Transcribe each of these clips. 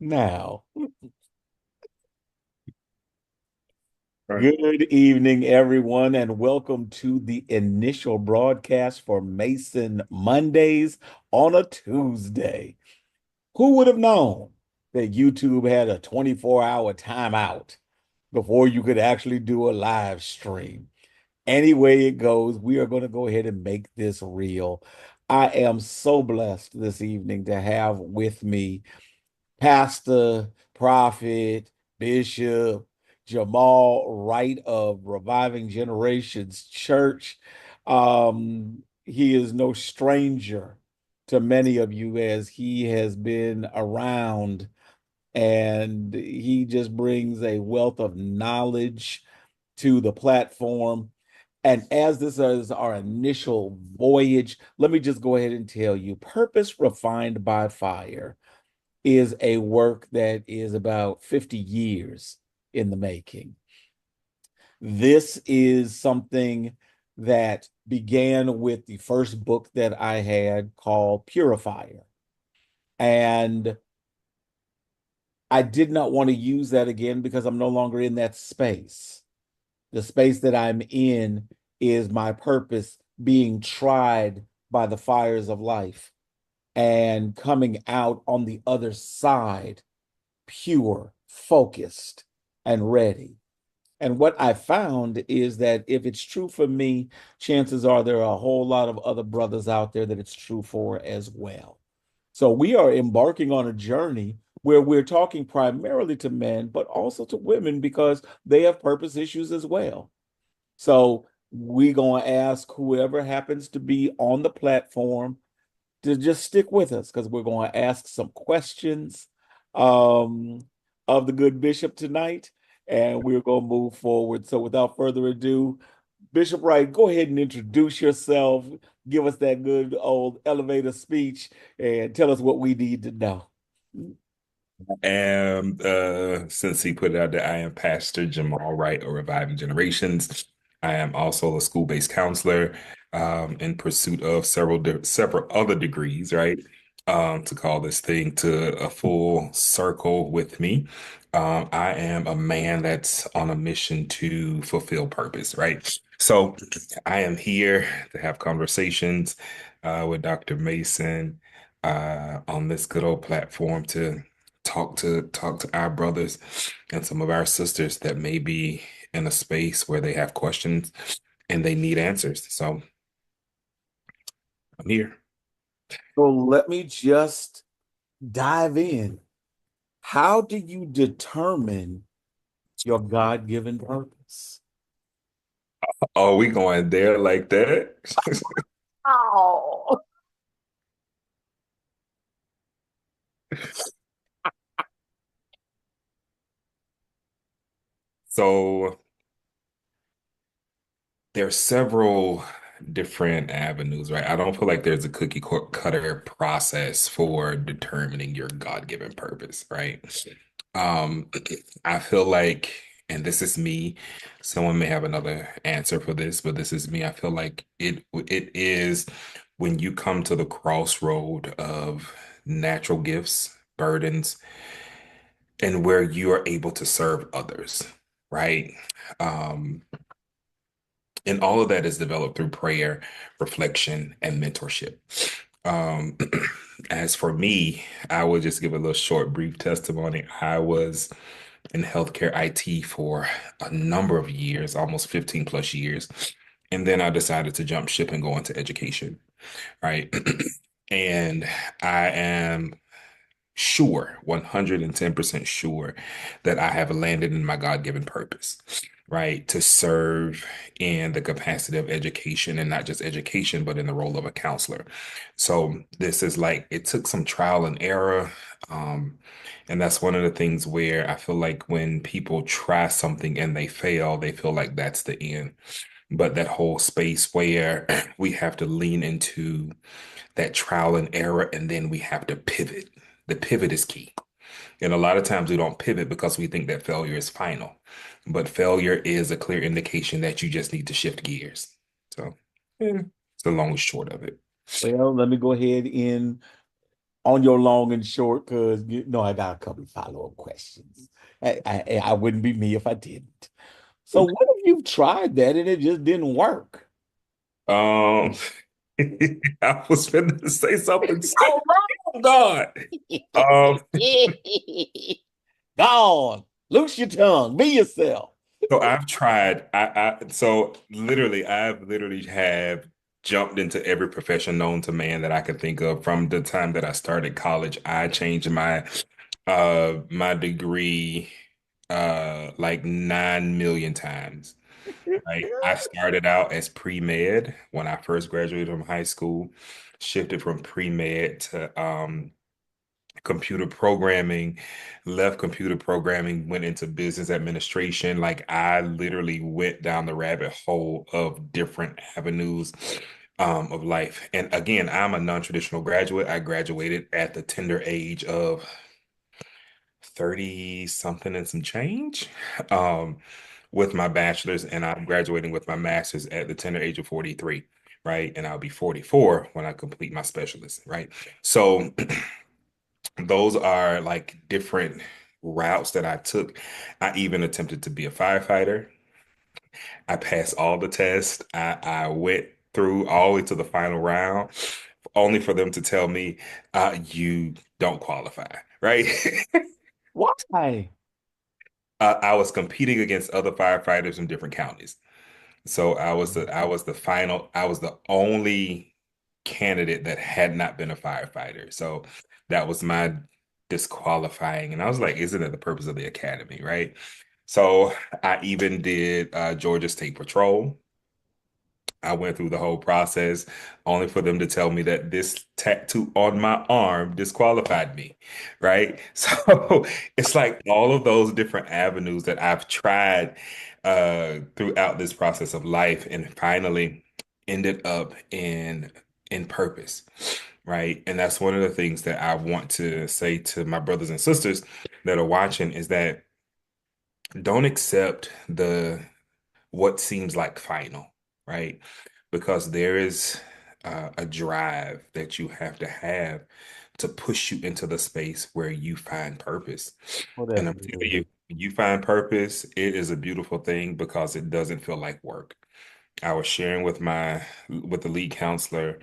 Now, Right. good evening, everyone, and welcome to the initial broadcast for Mason Mondays on a Tuesday. Who would have known that YouTube had a 24-hour timeout before you could actually do a live stream? Any way it goes, we are going to go ahead and make this real. I am so blessed this evening to have with me pastor, prophet, bishop, Jamal Wright of Reviving Generations Church. He is no stranger to many of you as he has been around and he just brings a wealth of knowledge to the platform. And as this is our initial voyage, let me just go ahead and tell you Purpose Refined by Fire is a work that is about 50 years in the making. This is something that began with the first book that I had called Purifier. And I did not want to use that again because I'm no longer in that space. The space that I'm in is my purpose being tried by the fires of life and coming out on the other side pure, focused, and ready. And what I found is that if it's true for me, chances are there are a whole lot of other brothers out there that it's true for as well. So we are embarking on a journey where we're talking primarily to men, but also to women because they have purpose issues as well. So we're going to ask whoever happens to be on the platform to just stick with us because we're going to ask some questions um, of the good bishop tonight, and we're going to move forward. So, without further ado, Bishop Wright, go ahead and introduce yourself. Give us that good old elevator speech and tell us what we need to know. And since he put it out there, I am Pastor Jamal Wright of Reviving Generations. I am also a school-based counselor in pursuit of several other degrees, right? To call this thing to a full circle with me. I am a man that's on a mission to fulfill purpose, right? So I am here to have conversations with Dr. Mason on this good old platform to talk to our brothers and some of our sisters that may be in a space where they have questions and they need answers. So I'm here. So, let me just dive in. How do you determine your God given purpose? Oh, we going there like that? Oh. So there's several different avenues, right? I don't feel like there's a cutter process for determining your God-given purpose, right? Um, I feel like, and this is me, someone may have another answer for this, but this is me. I feel like it is when you come to the crossroad of natural gifts, burdens, and where you are able to serve others, right? Um, and all of that is developed through prayer, reflection, and mentorship. Um, as for me, I will just give a little short, brief testimony. I was in healthcare IT for a number of years, almost 15 plus years. And then I decided to jump ship and go into education, right? And I am sure, 110% sure that I have landed in my God-given purpose, right? To serve in the capacity of education and not just education, but in the role of a counselor. So this is like, it took some trial and error. And that's one of the things where I feel like when people try something and they fail, they feel like that's the end. But that whole space where we have to lean into that trial and error, and then we have to pivot. The pivot is key. And a lot of times we don't pivot because we think that failure is final. But failure is a clear indication that you just need to shift gears. So, yeah, it's the long and short of it. Well, let me go ahead in. on your long and short, because you know I got a couple of follow-up questions. I wouldn't be me if I didn't. So what if you've tried that and it just didn't work? Um, I was going to say something so wrong, God. Um, Go on, loose your tongue, be yourself. so I've tried. So literally, I've literally have jumped into every profession known to man that I could think of. From the time that I started college, I changed my degree like 9 million times. Right. I started out as pre-med when I first graduated from high school, shifted from pre-med to computer programming, left computer programming, went into business administration. Like I literally went down the rabbit hole of different avenues of life. And again, I'm a non-traditional graduate. I graduated at the tender age of 30 something and some change. Um, with my bachelor's, and I'm graduating with my master's at the tender age of 43, right? And I'll be 44 when I complete my specialist, right? So those are like different routes that I took. I even attempted to be a firefighter. I passed all the tests. I went through all the way to the final round, only for them to tell me, you don't qualify, right? Why? I was competing against other firefighters in different counties. So I was the only candidate that had not been a firefighter. So that was my disqualifying. And I was like, isn't it the purpose of the academy, right? So I even did Georgia State Patrol. I went through the whole process only for them to tell me that this tattoo on my arm disqualified me, right? So it's like all of those different avenues that I've tried throughout this process of life and finally ended up in purpose, right? And that's one of the things that I want to say to my brothers and sisters that are watching is that don't accept the what seems like final, right? Because there is a drive that you have to push you into the space where you find purpose. Oh, And that's I'm telling good. you, when you find purpose, it is a beautiful thing because it doesn't feel like work. I was sharing with the lead counselor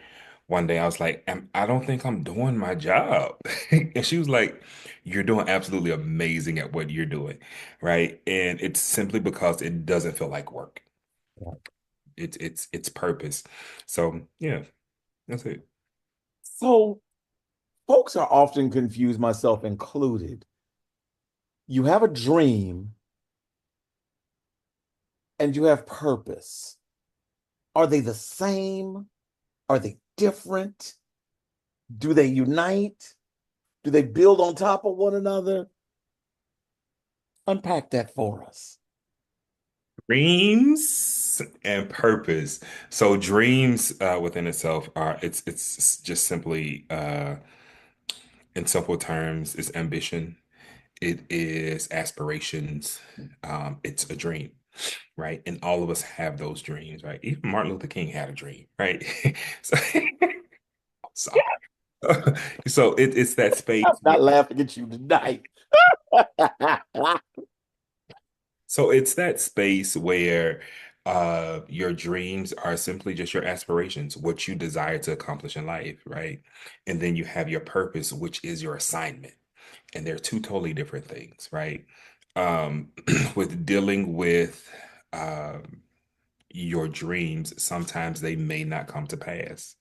one day. I was like, I don't think I'm doing my job. And she was like, you're doing absolutely amazing at what you're doing, right? And it's simply because it doesn't feel like work. It's purpose. So yeah, that's it. So folks are often confused, myself included. You have a dream and you have purpose. Are they the same? Are they different? Do they unite? Do they build on top of one another? Unpack that for us. Dreams and purpose. So dreams within itself are it's just simply in simple terms, it's ambition. It is aspirations. It's a dream, right? And all of us have those dreams, right? Even Martin Luther King had a dream, right? So, sorry. So it's that I'm space. not laughing at you tonight. So it's that space where your dreams are simply just your aspirations, what you desire to accomplish in life, right? And then you have your purpose, which is your assignment. And they're two totally different things, right? With dealing with your dreams, sometimes they may not come to pass.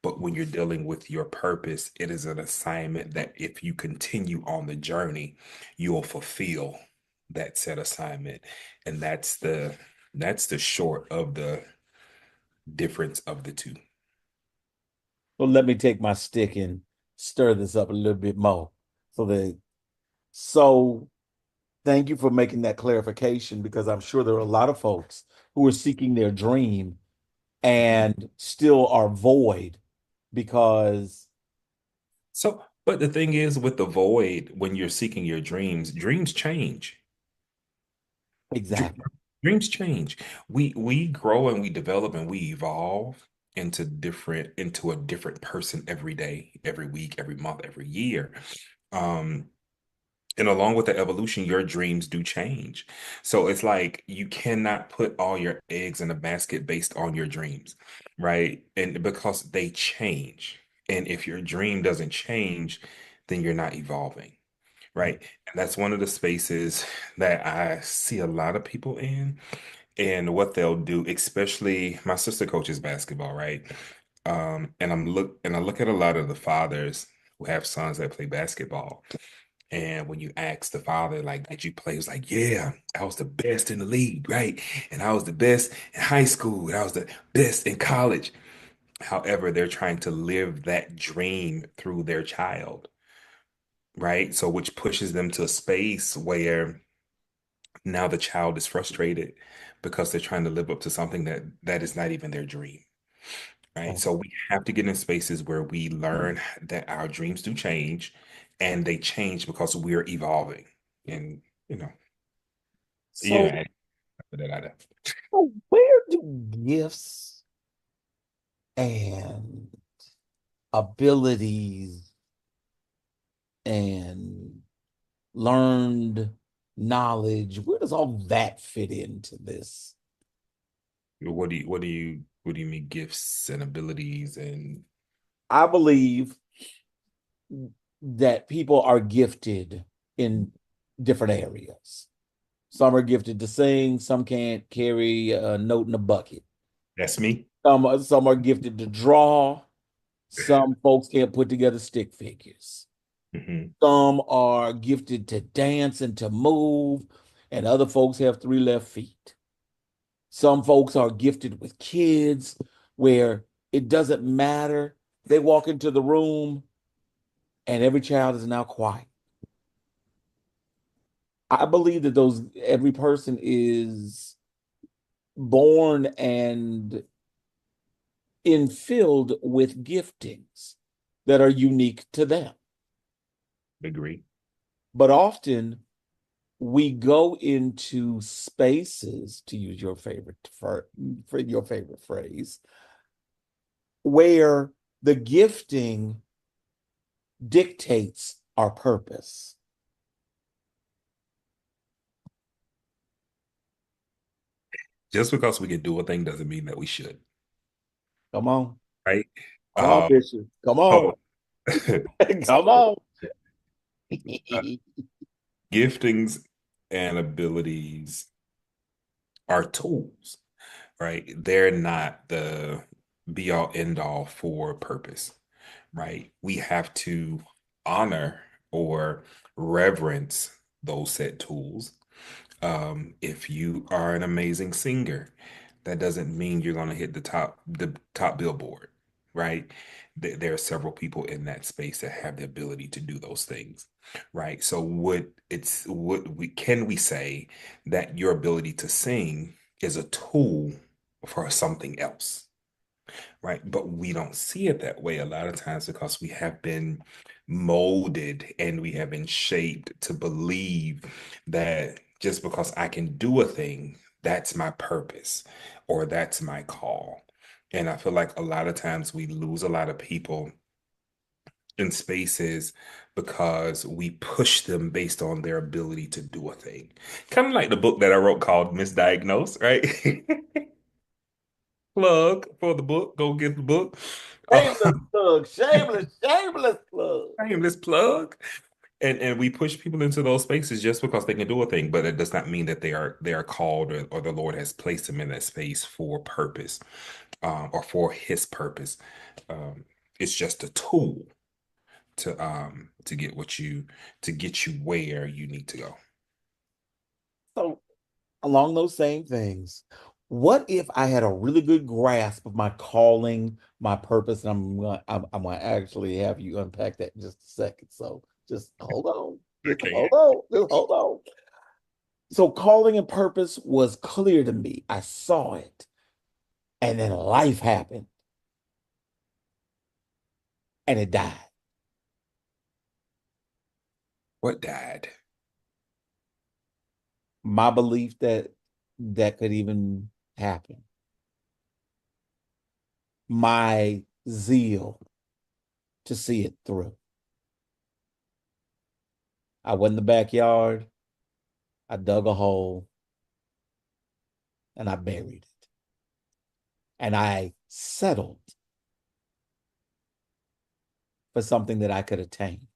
But when you're dealing with your purpose, it is an assignment that if you continue on the journey, you will fulfill that set assignment. And that's the short of the difference of the two. Well, let me take my stick and stir this up a little bit more. So thank you for making that clarification because I'm sure there are a lot of folks who are seeking their dream and still are void because So, but the thing is with the void, when you're seeking your dreams change. Dr- exactly. Dreams change. We grow and we develop and we evolve. into a different person every day, every week, every month, every year. Um, and along with the evolution, your dreams do change. So it's like you cannot put all your eggs in a basket based on your dreams, right? And because they change. And if your dream doesn't change, then you're not evolving, right? And that's one of the spaces that I see a lot of people in. And what they'll do, especially my sister coaches basketball, right? And I look at a lot of the fathers who have sons that play basketball. And when you ask the father, like, did you play? He was like, yeah, I was the best in the league, right? And I was the best in high school, and I was the best in college. However, they're trying to live that dream through their child, right? So, which pushes them to a space where now the child is frustrated because they're trying to live up to something that is not even their dream, right? Oh, So we have to get in spaces where we learn that our dreams do change, and they change because we're evolving. And you know, so, yeah, put that out there. so where do gifts and abilities and learned knowledge, where does all that fit into this? What do you mean gifts and abilities and I believe that people are gifted in different areas. Some are gifted to sing, some can't carry a note in a bucket. that's me? Some are gifted to draw, some folks can't put together stick figures. Hmm. Some are gifted to dance and to move, and other folks have three left feet. Some folks are gifted with kids where it doesn't matter. They walk into the room and every child is now quiet. I believe that those every person is born and infilled with giftings that are unique to them. Agree. But often we go into spaces, to use your for your favorite phrase, where the gifting dictates our purpose. Just because we can do a thing doesn't mean that we should, Come on. right? Come on, Um, Bishop. Come on. oh, Come so on. uh, giftings and abilities are tools, right? They're not the be all end all for purpose, right? We have to honor or reverence those set tools. If you are an amazing singer, that doesn't mean you're going to hit the top billboard, right? There are several people in that space that have the ability to do those things, right? So would we can we say that your ability to sing is a tool for something else? Right? But we don't see it that way a lot of times because we have been molded and we have been shaped to believe that just because I can do a thing, that's my purpose or that's my call. And I feel like a lot of times we lose a lot of people in spaces because we push them based on their ability to do a thing. Kind of like the book that I wrote called Misdiagnosed, right? Plug for the book. Go get the book. Shameless plug, shameless, shameless plug. Shameless plug. And we push people into those spaces just because they can do a thing, but it does not mean that they are called or the Lord has placed them in that space for purpose, or for His purpose. Um, it's just a tool to get to get you where you need to go. So, along those same things, what if I had a really good grasp of my calling, my purpose, and I'm gonna actually have you unpack that in just a second. So just hold on. Just Okay. hold on. Just hold on. So calling and purpose was clear to me. I saw it. And then life happened and it died. What died? My belief that that could even happen. my zeal to see it through. I went in the backyard, I dug a hole, and I buried it. And I settled for something that I could attain.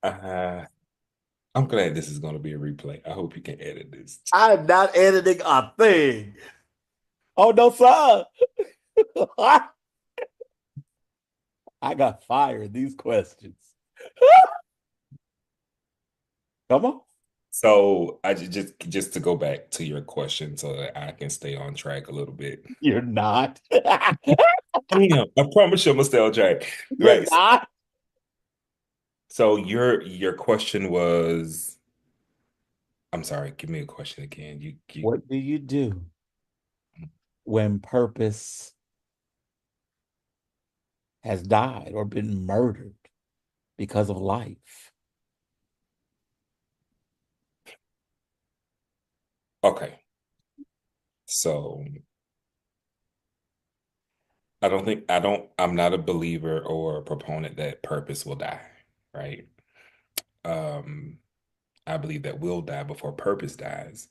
Uh, I'm glad this is going to be a replay. I hope you can edit this. I'm not editing a thing. Oh, no, sir. I got fired these questions. Come on. So I just to go back to your question so that I can stay on track a little bit. You're not. Damn, I promise you I'm gonna stay on track. You're Right. not. So your question was, I'm sorry, give me a question again. You What do you do when purpose has died or been murdered because of life? okay. So I'm not a believer or a proponent that purpose will die, right? Um, I believe that will die before purpose dies.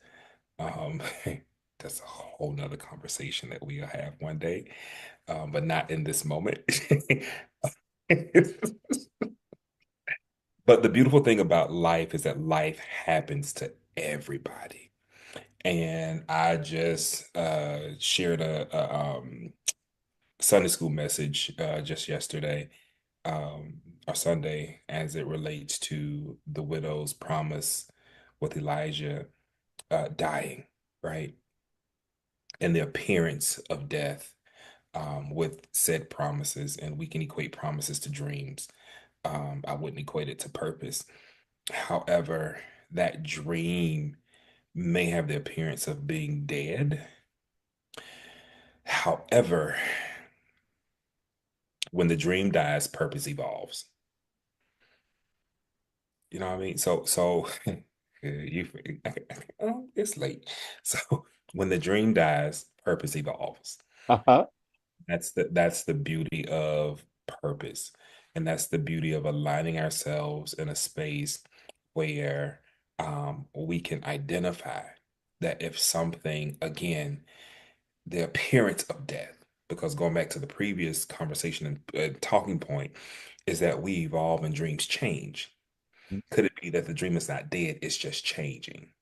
Um, that's a whole nother conversation that we'll have one day, but not in this moment. But the beautiful thing about life is that life happens to everybody. And I just shared a Sunday school message just yesterday, or Sunday, as it relates to the widow's promise with Elijah dying, right? And the appearance of death with said promises. And we can equate promises to dreams. I wouldn't equate it to purpose. However, that dream may have the appearance of being dead. However, when the dream dies, purpose evolves. You know what I mean? So you, oh, it's late. So when the dream dies, purpose evolves. Uh-huh. That's the beauty of purpose. And that's the beauty of aligning ourselves in a space where we can identify that if something, again, the appearance of death, because going back to the previous conversation and talking point, is that we evolve and dreams change. Could it be that the dream is not dead, it's just changing,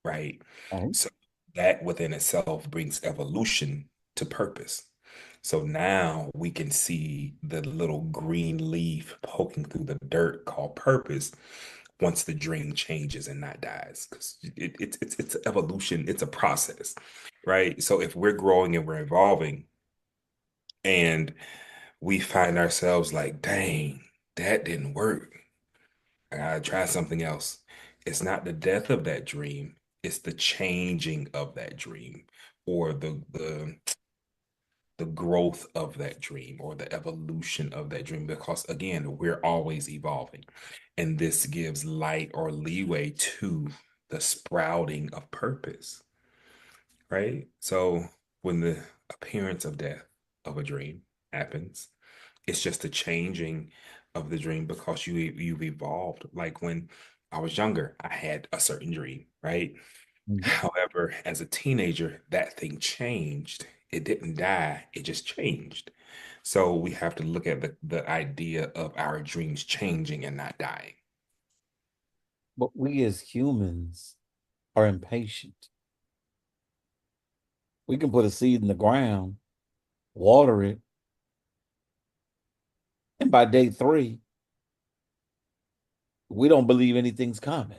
right? Okay. So that within itself brings evolution to purpose. So now we can see the little green leaf poking through the dirt called purpose once the dream changes and not dies. Because it's evolution, it's a process, right? So if we're growing and we're evolving and we find ourselves like, dang, that didn't work. I gotta try something else. It's not the death of that dream, it's the changing of that dream or the growth of that dream or the evolution of that dream because again we're always evolving and this gives light or leeway to the sprouting of purpose, right? So when the appearance of death of a dream happens, it's just a changing of the dream because you've evolved. Like when I was younger I had a certain dream, right? Mhm. However, as a teenager, that thing changed. It didn't die, it just changed. So we have to look at the idea of our dreams changing and not dying. But we as humans are impatient. We can put a seed in the ground, water it, and by day three, we don't believe anything's coming.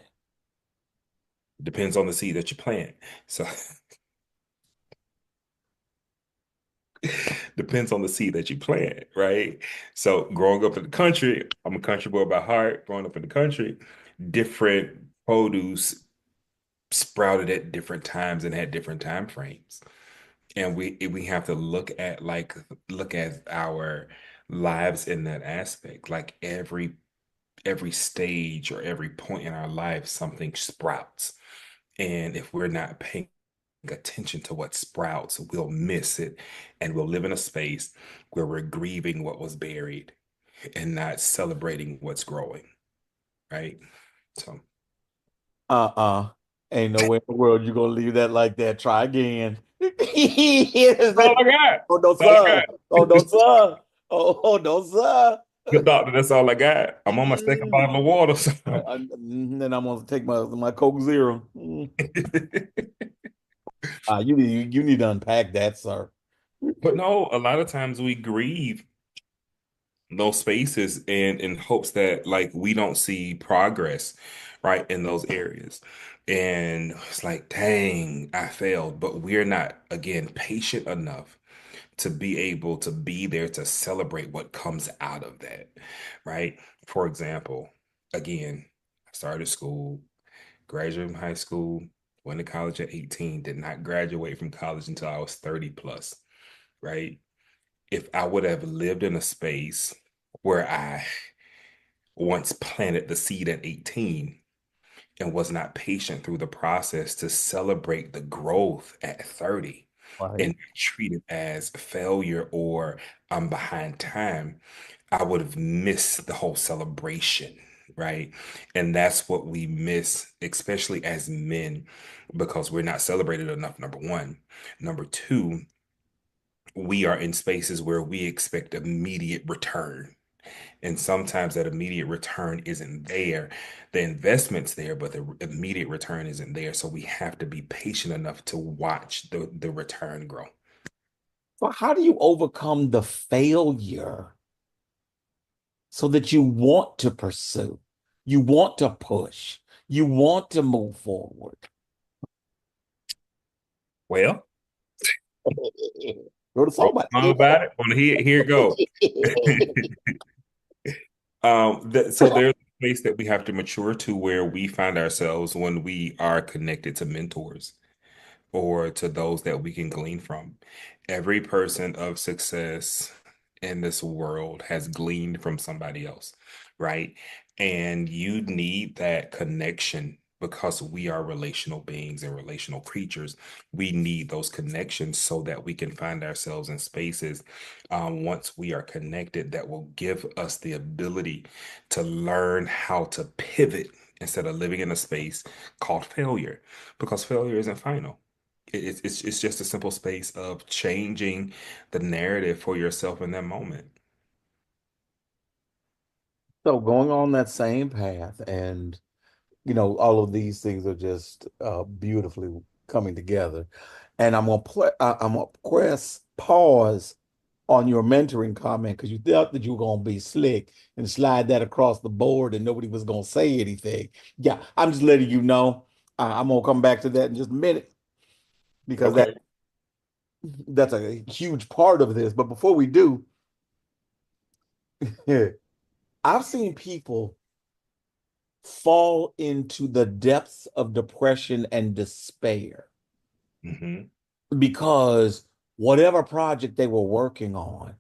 It depends on the seed that you plant. So depends on the seed that you plant, right? So growing up in the country, I'm a country boy by heart. Growing up in the country, different produce sprouted at different times and had different time frames. And we have to look at our lives in that aspect. Like every every stage or every point in our life, something sprouts. And if we're not paying attention to what sprouts, we'll miss it. And we'll live in a space where we're grieving what was buried and not celebrating what's growing, right? So Uh-uh. Ain't no way in the world you're gonna leave that like that. Try again. that's all I got. Oh no, That's all I sir. got. Oh no, sir. Oh no, sir. Good doctor, that's all I got. I'm on my second Mm. bottle of water. So. Then I'm gonna take my Coke Zero. You need to unpack that, sir. But no, a lot of times we grieve those spaces and in hopes that like we don't see progress right in those areas. And it's like, dang, I failed. But we're not, again, patient enough to be able to be there to celebrate what comes out of that, right? For example, again, I started school, graduated from high school, went to college at 18, did not graduate from college until I was 30 plus, right? If I would have lived in a space where I once planted the seed at 18 and was not patient through the process to celebrate the growth at 30 Right. and treat it as failure or I'm behind time, I would have missed the whole celebration, right? And that's what we miss, especially as men, because we're not celebrated enough, number one. Number two, we are in spaces where we expect immediate return. And sometimes that immediate return isn't there. The investment's there, but the immediate return isn't there. So we have to be patient enough to watch the return grow. So how do you overcome the failure so that you want to pursue, you want to push, you want to move forward? Well, Wrote a song wrote about a song about it. Want to hear it go. it. So there's a place that we have to mature to where we find ourselves when we are connected to mentors or to those that we can glean from. Every person of success in this world has gleaned from somebody else, right? And you need that connection because we are relational beings and relational creatures. We need those connections so that we can find ourselves in spaces once we are connected that will give us the ability to learn how to pivot instead of living in a space called failure because failure isn't final. It's just a simple space of changing the narrative for yourself in that moment. So going on that same path, and all of these things are just beautifully coming together. And I'm gonna press pause on your mentoring comment because you thought that you were gonna be slick and slide that across the board and nobody was gonna say anything. Yeah, I'm just letting you know. I'm gonna come back to that in just a minute because Okay. that's a huge part of this. But before we do, I've seen people fall into the depths of depression and despair Hmm. because whatever project they were working on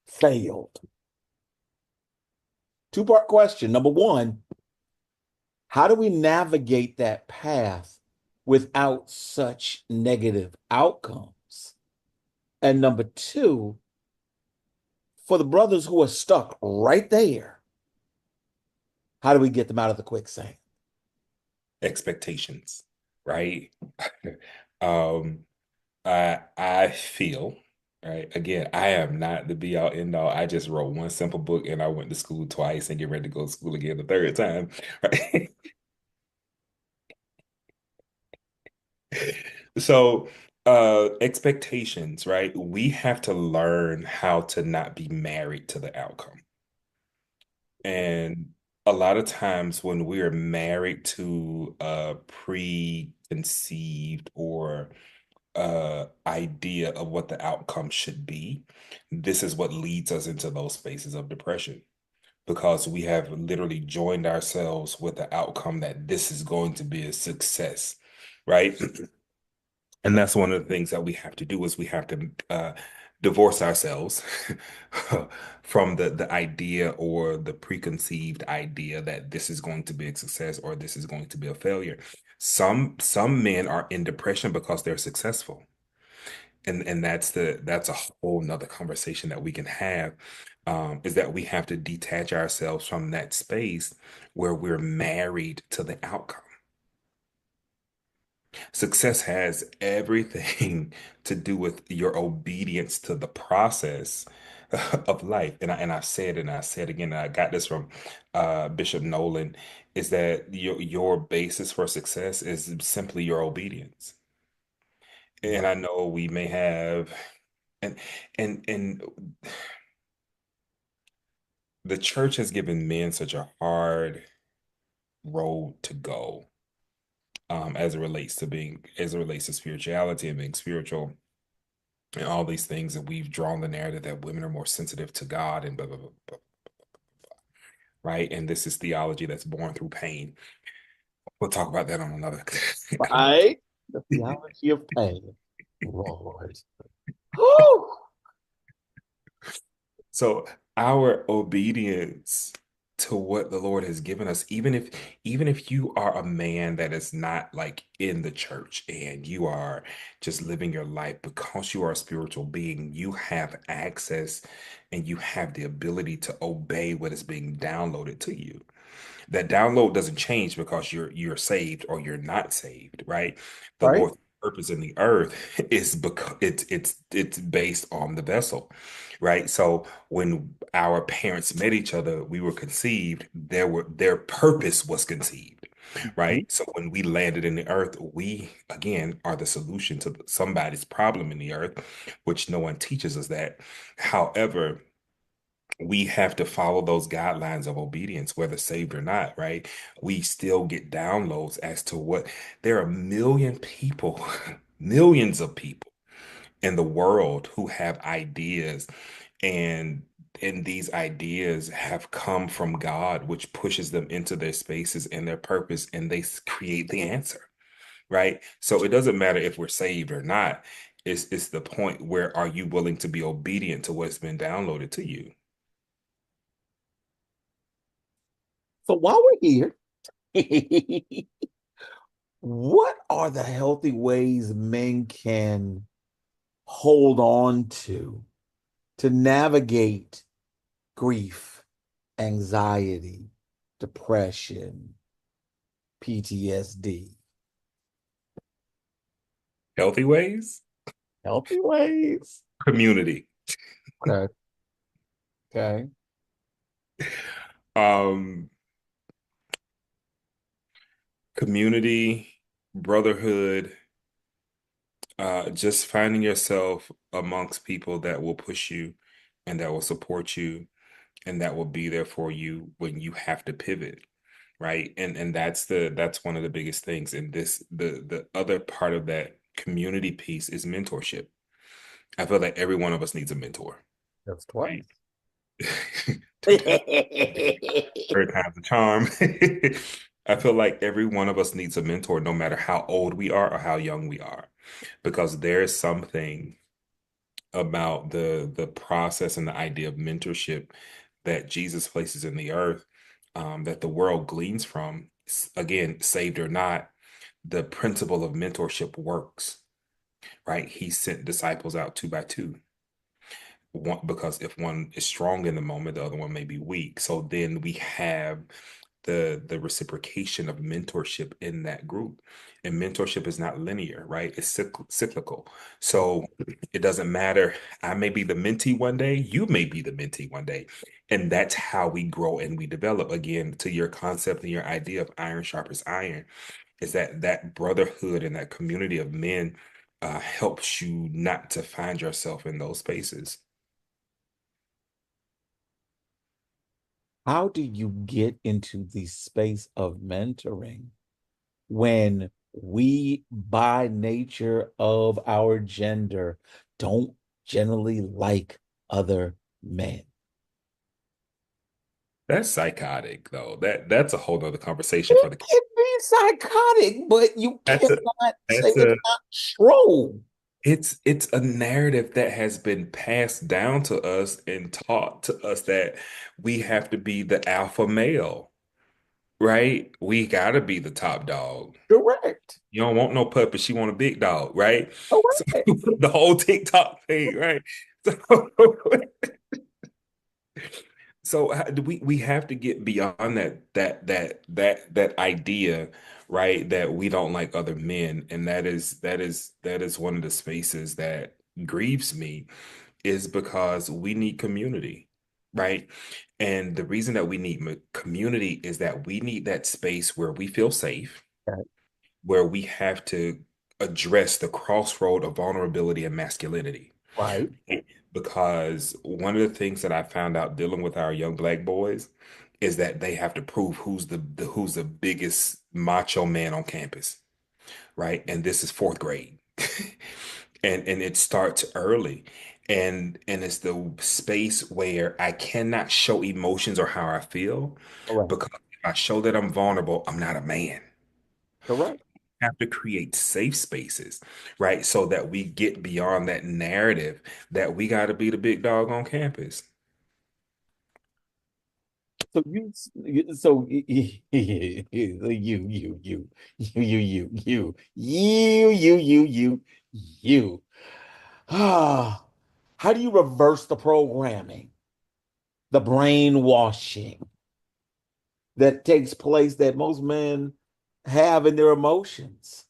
failed. Two-part question. Number one, how do we navigate that path without such negative outcomes? And number two, for the brothers who are stuck right there, how do we get them out of the quicksand? Expectations, right? Um, I feel, right? Again, I am not the be all end all. I just wrote one simple book and I went to school twice and get ready to go to school again the third time. Right? So, expectations, right? We have to learn how to not be married to the outcome. And a lot of times when we're married to a preconceived or idea of what the outcome should be, this is what leads us into those spaces of depression because we have literally joined ourselves with the outcome that this is going to be a success, right? And that's one of the things that we have to do is we have to divorce ourselves from the idea or the preconceived idea that this is going to be a success or this is going to be a failure. Some men are in depression because they're successful. And that's a whole nother conversation that we can have, is that we have to detach ourselves from that space where we're married to the outcome. Success has everything to do with your obedience to the process of life. And I said, and I said again, and I got this from Bishop Nolan, is that your basis for success is simply your obedience. And Right. I know we may have, and and the church has given men such a hard road to go, as it relates to spirituality and being spiritual and all these things. And we've drawn the narrative that women are more sensitive to God and blah, blah, blah, blah, right? And this is theology that's born through pain. We'll talk about that on another at another Right? The theology of pain. Lord. Whew. So our obedience to what the Lord has given us, even if you are a man that is not like in the church and you are just living your life because you are a spiritual being, you have access and you have the ability to obey what is being downloaded to you. That download doesn't change because you're saved or you're not saved, right? The Right? Lord's purpose in the earth is because it's based on the vessel, right? So when our parents met each other, we were conceived, their purpose was conceived, Mhm. right? So when we landed in the earth, we again are the solution to somebody's problem in the earth, which no one teaches us that. However, we have to follow those guidelines of obedience, whether saved or not, right? We still get downloads as to what there are a million people, millions of people in the world who have ideas, and these ideas have come from God, which pushes them into their spaces and their purpose, and they create the answer, right? So it doesn't matter if we're saved or not. It's the point where are you willing to be obedient to what's been downloaded to you? So while we're here, what are the healthy ways men can hold on to navigate grief, anxiety, depression, PTSD? Healthy ways? Healthy ways. Community. Okay. Okay. Um, Community, brotherhood, just finding yourself amongst people that will push you and that will support you and that will be there for you when you have to pivot, right? And that's one of the biggest things. And the other part of that community piece is mentorship. I feel like every one of us needs a mentor, That's right? twice. Two times, third time's a charm. I feel like every one of us needs a mentor, no matter how old we are or how young we are, because there's something about the process and the idea of mentorship that Jesus places in the earth, that the world gleans from. Again, saved or not, the principle of mentorship works, right? He sent disciples out two by two. One, because if one is strong in the moment, the other one may be weak. So then we have the reciprocation of mentorship in that group. And mentorship is not linear, right? It's cyclical. So it doesn't matter. I may be the mentee one day, you may be the mentee one day. And that's how we grow and we develop. Again, to your concept and your idea of iron sharpens iron, is that brotherhood and that community of men helps you not to find yourself in those spaces. How do you get into the space of mentoring when we, by nature of our gender, don't generally like other men? That's psychotic, though. That's a whole nother conversation for It the. can be psychotic, but you That's a cannot say that's it's a not true. it's a narrative that has been passed down to us and taught to us that we have to be the alpha male, right? We gotta be the top dog. Correct. You don't want no puppy, she want a big dog, right? So Correct. the whole TikTok thing, right? So so we have to get beyond that idea, right? That we don't like other men, and that is one of the spaces that grieves me is because we need community, right? And the reason that we need community is that we need that space where we feel safe, Right. where we have to address the crossroad of vulnerability and masculinity. Right. Because one of the things that I found out dealing with our young black boys is that they have to prove who's the biggest macho man on campus, right? And this is fourth grade. And it starts early. And it's the space where I cannot show emotions or how I feel Correct. because if I show that I'm vulnerable, I'm not a man. Correct. Have to create safe spaces, right? So that we get beyond that narrative that we got to be the big dog on campus. So so you. Ah, how do you reverse the programming, the brainwashing that takes place that most men have in their emotions?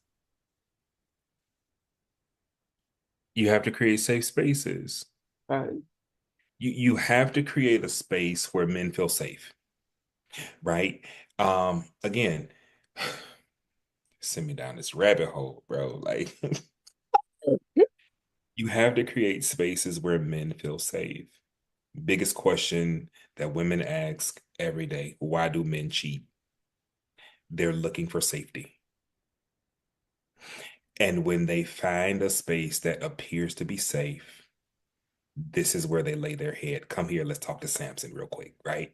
You have to create safe spaces. Right. You have to create a space where men feel safe, right? Again, send me down this rabbit hole, bro. Like you have to create spaces where men feel safe. Biggest question that women ask every day, why do men cheat? They're looking for safety. And when they find a space that appears to be safe, this is where they lay their head. Come here, let's talk to Samson real quick, right?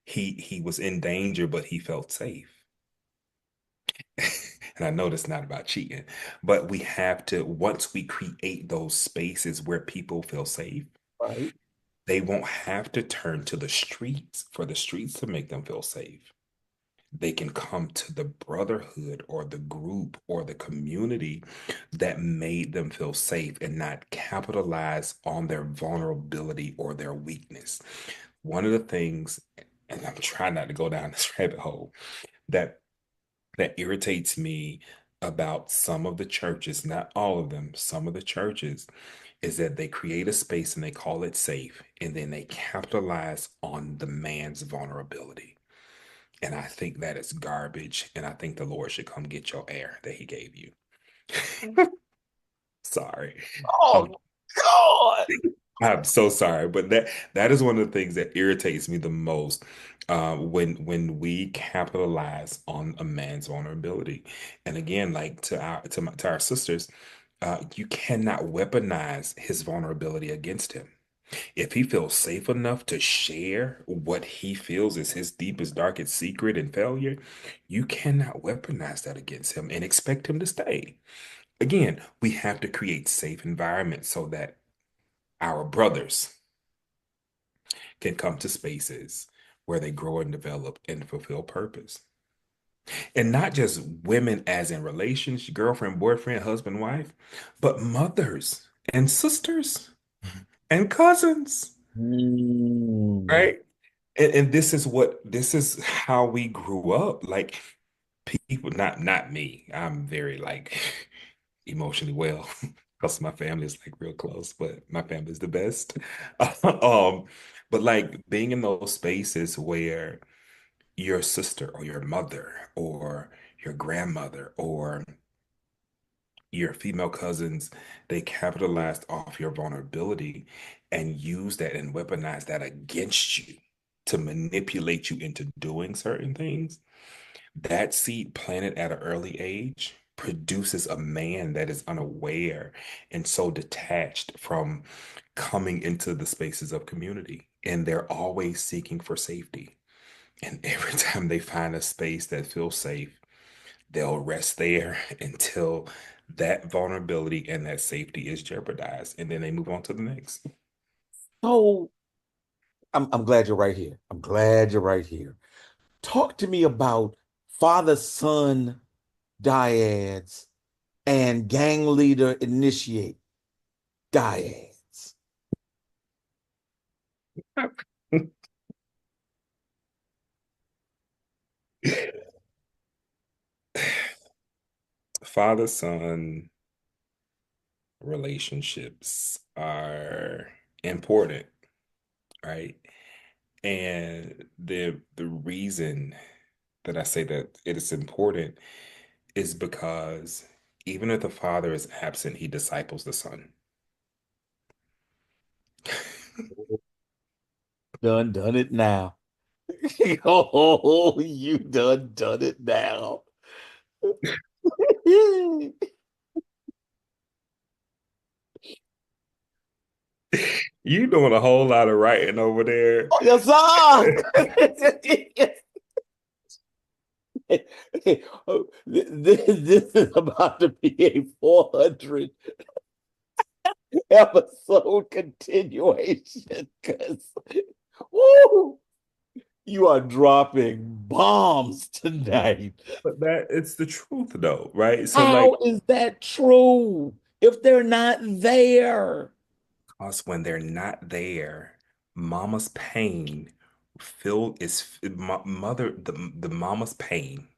He was in danger, but he felt safe. And I know that's not about cheating, but we have to, once we create those spaces where people feel safe, Right. they won't have to turn to the streets for the streets to make them feel safe. They can come to the brotherhood or the group or the community that made them feel safe and not capitalize on their vulnerability or their weakness. One of the things, and I'm trying not to go down this rabbit hole, that that irritates me about some of the churches, not all of them, some of the churches, is that they create a space and they call it safe, and then they capitalize on the man's vulnerability. And I think that is garbage. And I think the Lord should come get your air that he gave you. Sorry. Oh I'm God. I'm so sorry, but that is one of the things that irritates me the most when we capitalize on a man's vulnerability. And again, like to our sisters, you cannot weaponize his vulnerability against him. If he feels safe enough to share what he feels is his deepest, darkest secret and failure, you cannot weaponize that against him and expect him to stay. Again, we have to create safe environments so that our brothers can come to spaces where they grow and develop and fulfill purpose. And not just women as in relations, girlfriend, boyfriend, husband, wife, but mothers and sisters and cousins, Mm. right? And this is how we grew up. Like people, not me. I'm very like emotionally well because my family is like real close, but my family is the best. Um, but like being in those spaces where your sister or your mother or your grandmother or your female cousins, they capitalized off your vulnerability and use that and weaponize that against you to manipulate you into doing certain things. That seed planted at an early age produces a man that is unaware and so detached from coming into the spaces of community. And they're always seeking for safety. And every time they find a space that feels safe, they'll rest there until that vulnerability and that safety is jeopardized. And then they move on to the next. So I'm glad you're right here. I'm glad you're right here. Talk to me about father-son dyads and gang leader initiate dyads. Father son relationships are important, right? And the reason that I say that it is important is because even if the father is absent, he disciples the son. Done it now. Oh, you done it now. You doing a whole lot of writing over there. Oh, yes, sir. This is about to be a 400 episode continuation because you are dropping bombs tonight. But that it's the truth though, right? So like How is that true if they're not there? us when they're not there, mama's pain filled is mother the mama's pain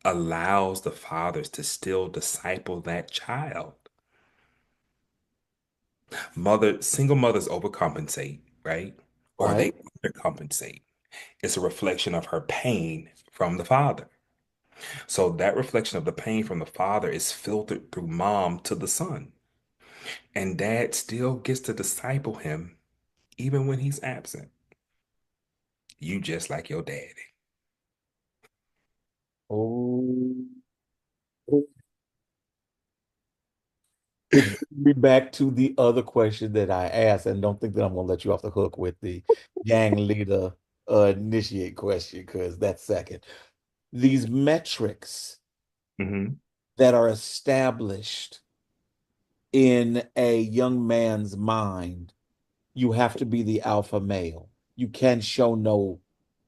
allows the fathers to still disciple that child. Single mothers overcompensate, right? Or they Right? undercompensate. It's a reflection of her pain from the father. So that reflection of the pain from the father is filtered through mom to the son. And dad still gets to disciple him even when he's absent. You just like your daddy. Oh, which brings me back to the other question that I asked, and don't think that I'm going to let you off the hook with the gang leader initiate question because that's second. These metrics Hmm. that are established in a young man's mind, you have to be the alpha male. You can show no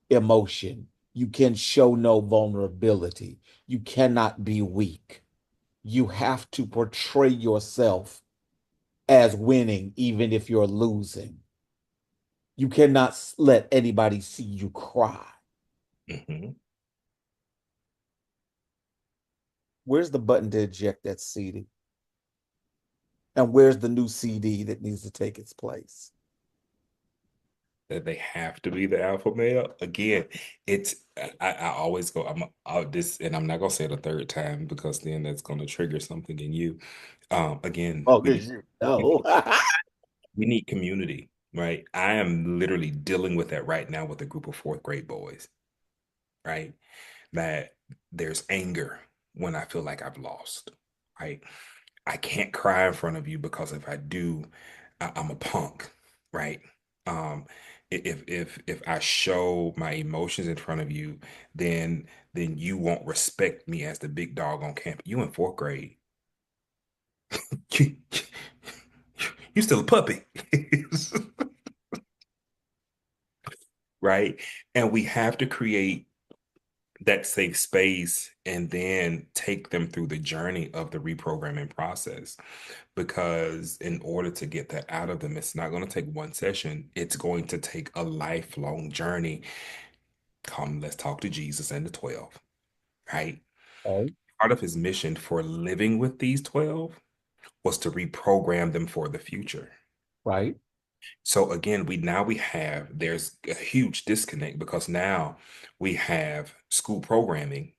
emotion. You can show no vulnerability. You cannot be weak. You have to portray yourself as winning, even if you're losing. You cannot let anybody see you cry. Hmm. Where's the button to eject that CD? And where's the new CD that needs to take its place? That they have to be the alpha male. Again, it's I always go, this, and I'm not gonna say it a third time because then that's gonna trigger something in you. Again, Oh, because you know. we need community, right? I am literally dealing with that right now with a group of fourth grade boys, right? That there's anger when I feel like I've lost, right? I can't cry in front of you because if I do, I'm a punk, right? Um, if I show my emotions in front of you, then you won't respect me as the big dog on campus. You in fourth grade, you, you still a puppy, right? And we have to create that safe space and then take them through the journey of the reprogramming process. Because in order to get that out of them, it's not going to take one session. It's going to take a lifelong journey. Come, let's talk to Jesus and the 12, right? Right, Part of his mission for living with these 12 was to reprogram them for the future. right, So again, we have there's a huge disconnect because now we have school programming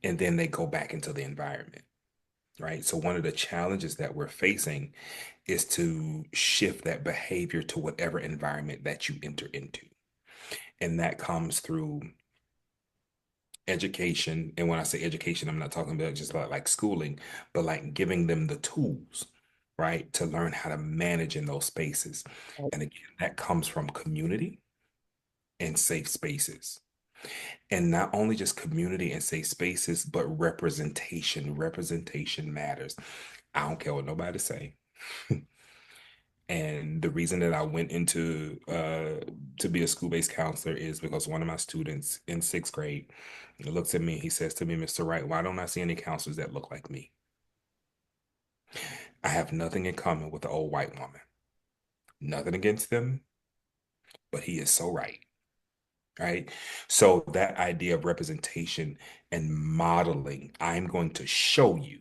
and then they go back into the environment, right? So one of the challenges that we're facing is to shift that behavior to whatever environment that you enter into. And that comes through education. And when I say education, I'm not talking about just like schooling, but like giving them the tools, right, to learn how to manage in those spaces. right. And again, that comes from community and safe spaces. And not only just community and safe spaces, but representation. Representation matters. I don't care what nobody say. And the reason that I went into to be a school-based counselor is because one of my students in sixth grade looks at me, he says to me, Mr. Wright, why don't I see any counselors that look like me? I have nothing in common with the old white woman. Nothing against them, but he is so right. Right. So that idea of representation and modeling, I'm going to show you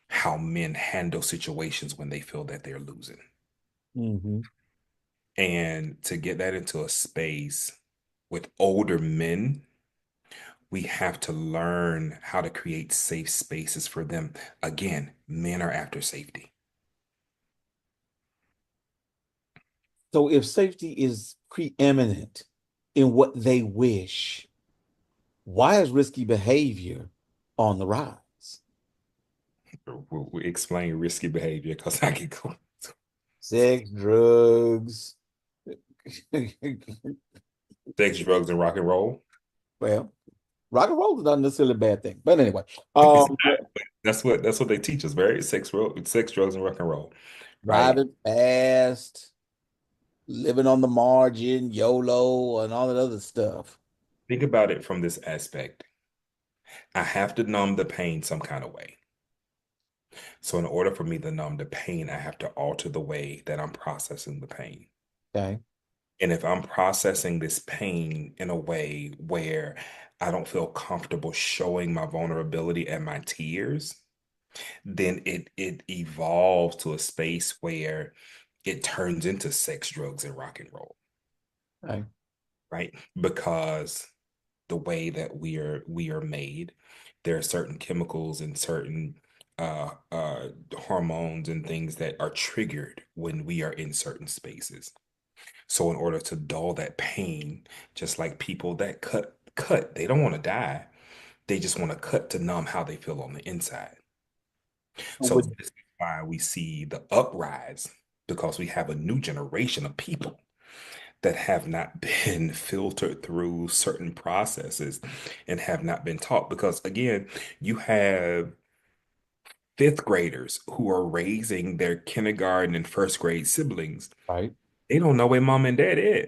how men handle situations when they feel that they're losing. Mm-hmm. And to get that into a space with older men, we have to learn how to create safe spaces for them. Again, men are after safety. So if safety is preeminent in what they wish, why is risky behavior on the rise? We explain risky behavior because I can go. Sex, drugs. Sex, drugs, and rock and roll. Well, rock and roll is not necessarily a bad thing. But anyway, It's not, but that's what they teach us, right? Sex, drugs, and rock and roll, right? driving fast, living on the margin, YOLO, and all that other stuff. Think about it from this aspect. I have to numb the pain some kind of way. So in order for me to numb the pain, I have to alter the way that I'm processing the pain. Okay. And if I'm processing this pain in a way where I don't feel comfortable showing my vulnerability and my tears, then it evolves to a space where it turns into sex, drugs, and rock and roll, Okay. right? Because the way that we are made, there are certain chemicals and certain hormones and things that are triggered when we are in certain spaces. So in order to dull that pain, just like people that cut, they don't want to die. They just want to cut to numb how they feel on the inside. So So with this is why we see the uprise, because we have a new generation of people that have not been filtered through certain processes and have not been taught. Because again, you have fifth graders who are raising their kindergarten and first grade siblings. right. They don't know where mom and dad is.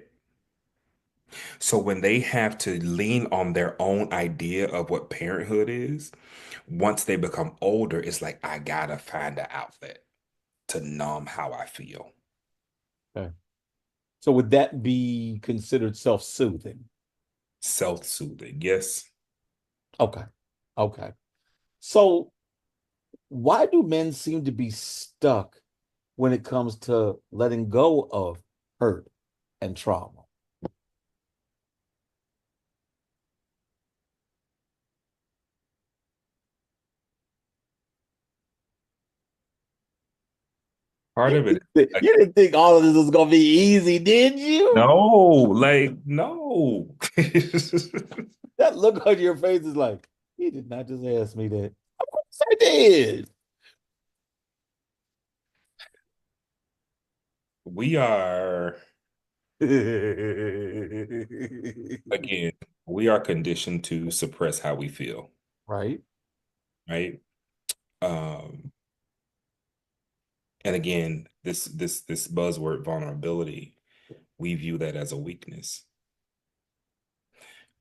So when they have to lean on their own idea of what parenthood is, once they become older, it's like, I gotta find an outlet to numb how I feel. Okay. So would that be considered self-soothing? Self-soothing. Yes. Okay. Okay. So why do men seem to be stuck when it comes to letting go of hurt and trauma? Part You of it, you didn't think all of this was gonna be easy, did you? no, like, no. That look on your face is like, he did not just ask me that. Of course I did. We are, again, we are conditioned to suppress how we feel, Right? right? Um, and again, this buzzword vulnerability, we view that as a weakness.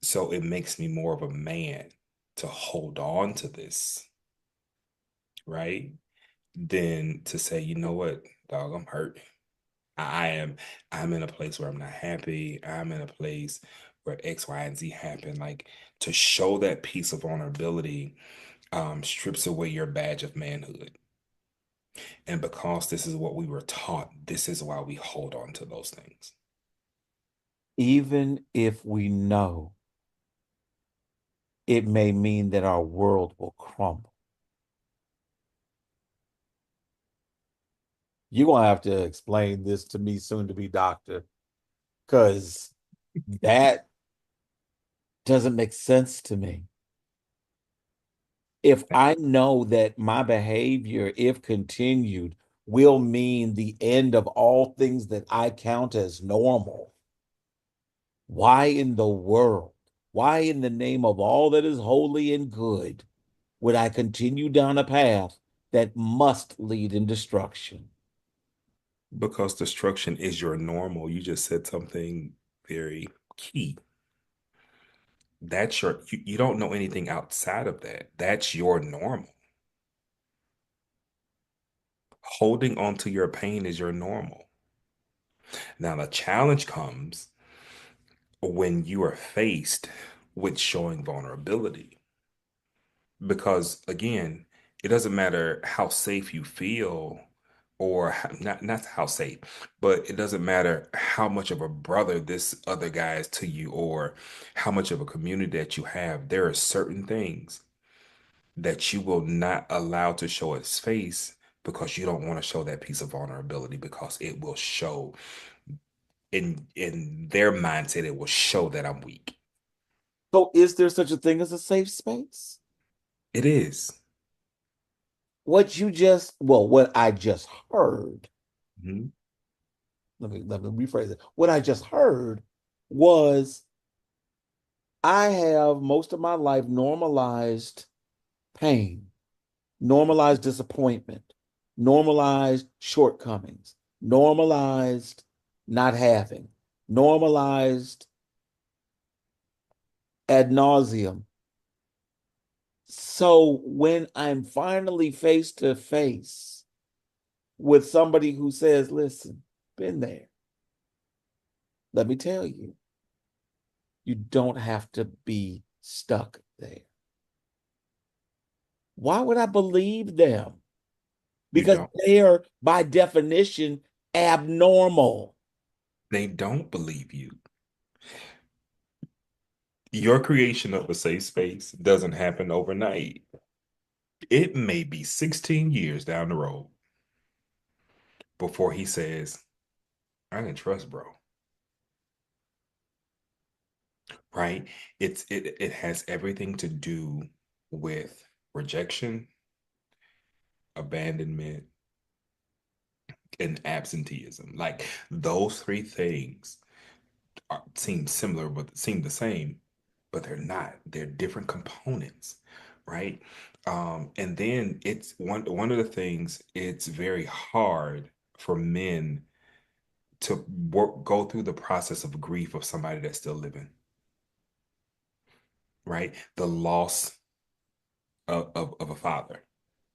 So it makes me more of a man to hold on to this, right? Than to say, you know what, dog, I'm hurt. I am I'm in a place where I'm not happy. I'm in a place where X, Y, and Z happen. Like, to show that piece of vulnerability strips away your badge of manhood. And because this is what we were taught, this is why we hold on to those things. Even if we know it may mean that our world will crumble. You're gonna have to explain this to me soon to be doctor, because that doesn't make sense to me. If I know that my behavior, if continued, will mean the end of all things that I count as normal, why in the world? Why, in the name of all that is holy and good, would I continue down a path that must lead in destruction? Because destruction is your normal. You just said something very key. You don't know anything outside of that. That's your normal. Holding on to your pain is your normal. Now, the challenge comes when you are faced with showing vulnerability. Because again, it doesn't matter how safe you feel or not how safe, but it doesn't matter how much of a brother this other guy is to you or how much of a community that you have. There are certain things that you will not allow to show its face because you don't want to show that piece of vulnerability because it will show in their mindset, it will show that I'm weak. So, is there such a thing as a safe space? It is. What I just heard, Mhm. let me rephrase it. What I just heard was I have most of my life normalized pain, normalized disappointment, normalized shortcomings, normalized not having, normalized ad nauseum. So when I'm finally face to face with somebody who says, listen, been there, let me tell you, you don't have to be stuck there. Why would I believe them? You Because don't. they are, by definition, abnormal. They don't believe you. Your creation of a safe space doesn't happen overnight. It may be 16 years down the road before he says, I can trust bro, right? It has everything to do with rejection, abandonment, and absenteeism. Like those three things seem similar, but seem the same, but they're not. They're different components, right? And then it's one of the things it's very hard for men to go through the process of grief of somebody that's still living, right? The loss of a father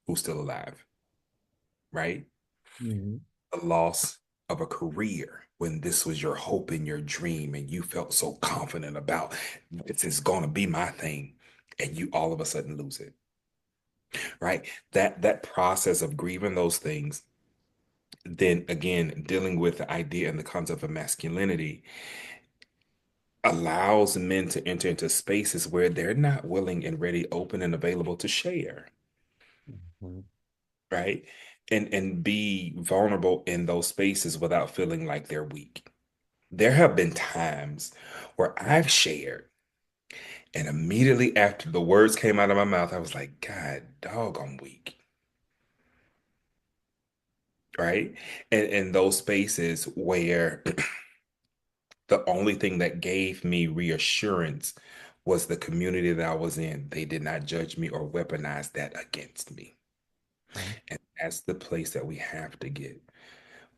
who's still alive, right? Mhm. The loss of a career when this was your hope and your dream and you felt so confident about this is going to be my thing and you all of a sudden lose it, right? That process of grieving those things, then again dealing with the idea and the concept of masculinity allows men to enter into spaces where they're not willing and ready, open and available to share, Mhm. right? And be vulnerable in those spaces without feeling like they're weak. There have been times where I've shared, and immediately after the words came out of my mouth, I was like, God, dog, I'm weak, right? And in those spaces where the only thing that gave me reassurance was the community that I was in. They did not judge me or weaponize that against me. Okay. And that's the place that we have to get.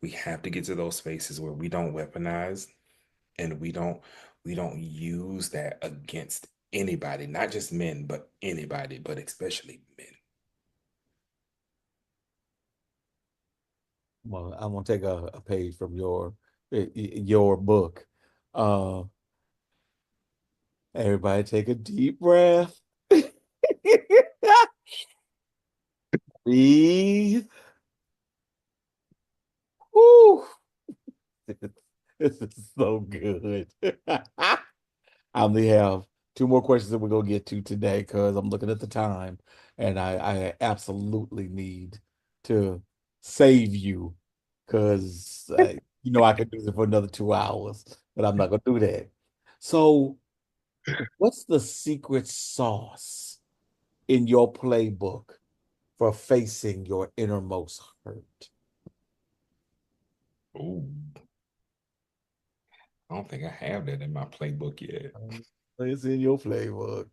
We have to get to those spaces where we don't weaponize and we don't use that against anybody, not just men, but anybody, but especially men. Well, I'm gonna take a page from your book. Uh, Everybody take a deep breath. Breathe. Woo. This is so good. I only have two more questions that we're gonna get to today because I'm looking at the time and I absolutely need to save you because I could do this for another 2 hours, but I'm not gonna do that. So, what's the secret sauce in your playbook for facing your innermost hurt? Oh, I don't think I have that in my playbook yet. It's in your playbook.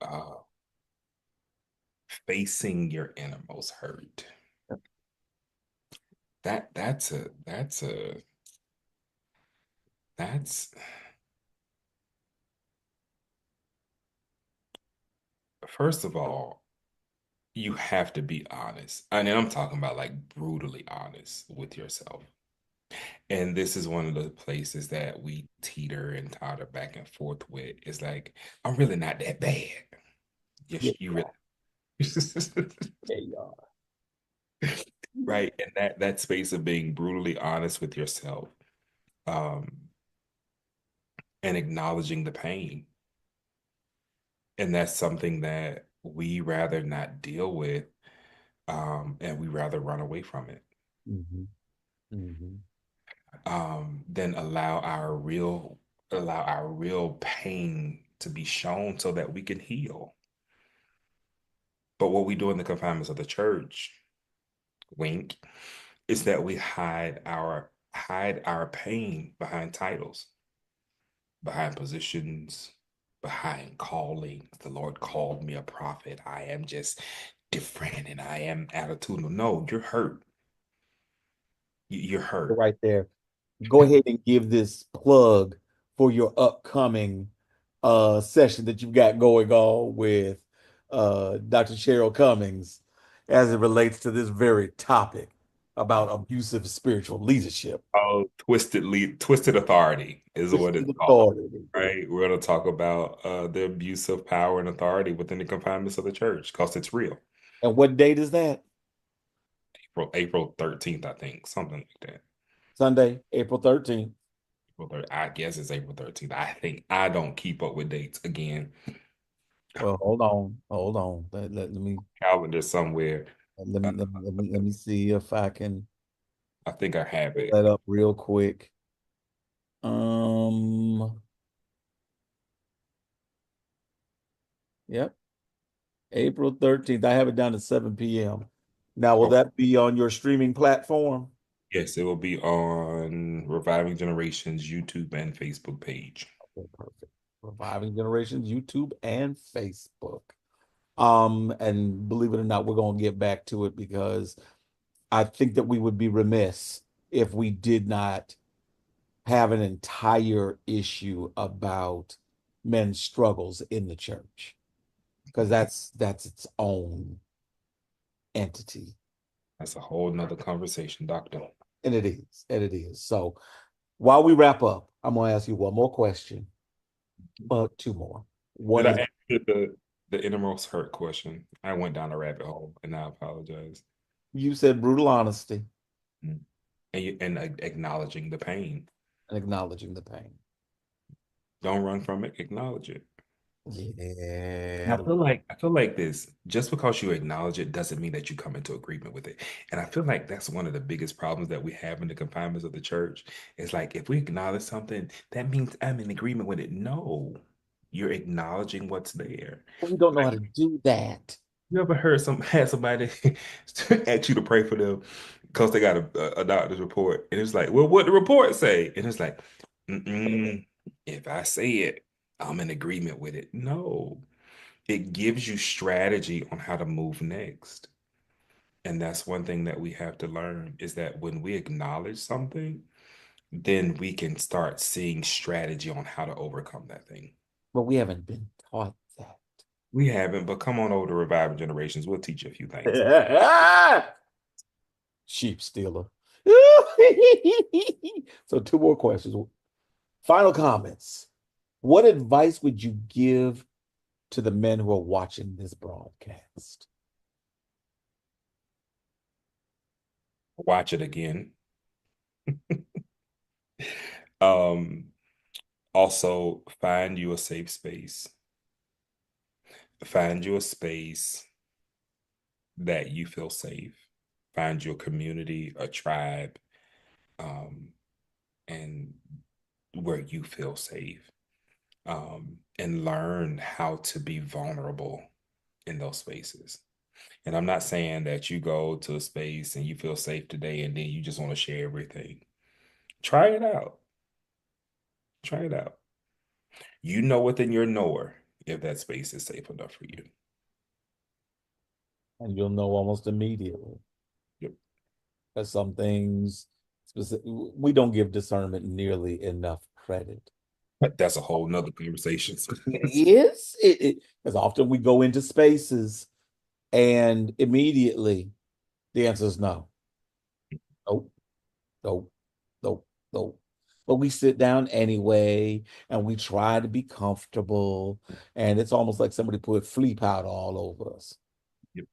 Uh, Facing your innermost hurt. That's first of all, you have to be honest. And I'm talking about like brutally honest with yourself. And this is one of the places that we teeter and totter back and forth with. It's like, I'm really not that bad. Yeah, Yes, you really yeah, y'all. right. And that space of being brutally honest with yourself, um, and acknowledging the pain. And that's something that we rather not deal with, and we rather run away from it, Hmm. Hmm. than allow our real pain to be shown so that we can heal. But what we do in the confinements of the church, wink, is that we hide our pain behind titles, behind positions, behind calling. The Lord called me a prophet. I am just different and I am attitudinal. No, you're hurt. You're hurt. Right there. Go ahead and give this plug for your upcoming session that you've got going on with Dr. Cheryl Cummings as it relates to this very topic about abusive spiritual leadership. Oh, twisted authority is what Twisted it's called, authority. right? We're going to talk about the abuse of power and authority within the confinements of the church because it's real. And what date is that? April 13th, I think, something like that. Sunday, April 13th. I guess it's April 13th. I think I don't keep up with dates again. Well, hold on. Hold on. Let me Calendar somewhere. Uh, let me see if I can I think I have pull it. that up real quick. Um, yep. April 13th. I have it down at 7 p.m. Now, will Okay. that be on your streaming platform? Yes, it will be on Reviving Generations YouTube and Facebook page. Okay, perfect. Reviving Generations, YouTube and Facebook. And believe it or not, we're gonna get back to it because I think that we would be remiss if we did not have an entire issue about men's struggles in the church because that's its own entity. That's a whole nother conversation, Doctor. And it is. And it is. So while we wrap up, I'm going to ask you one more question. Well, two more. One Did I is answer the innermost hurt question? I went down a rabbit hole and I apologize. you said brutal honesty Mm. And acknowledging the pain. and acknowledging the pain. Don't run from it, acknowledge it. And Yeah. I feel like this, just because you acknowledge it doesn't mean that you come into agreement with it. And I feel like that's one of the biggest problems that we have in the confinements of the church. It's like if we acknowledge something, that means I'm in agreement with it. No, you're acknowledging what's there. We don't know how to do that. You ever heard had somebody ask you to pray for them because they got a doctor's report, and it's like, well, what the report say? And it's like, mm-mm, if I say it, I'm in agreement with it. No, it gives you strategy on how to move next. And that's one thing that we have to learn is that when we acknowledge something, then we can start seeing strategy on how to overcome that thing. But we haven't been taught We haven't, but come on over to Reviving Generations. We'll teach you a few things. that. Sheep stealer. So two more questions. Final comments. What advice would you give to the men who are watching this broadcast? Watch it again. Um, Also, find you a safe space. Find you a space that you feel safe. Find your community, a tribe, um, and where you feel safe. And learn how to be vulnerable in those spaces. And I'm not saying that you go to a space and you feel safe today and then you just want to share everything. Try it out. Try it out. You know within your knower if that space is safe enough for you. And you'll know almost immediately. Yep. Because some things we don't give discernment nearly enough credit. But that's a whole nother conversation. Yes, because often we go into spaces and immediately the answer is no, nope, nope, nope, nope. But we sit down anyway and we try to be comfortable. And it's almost like somebody put flea powder all over us. Yep.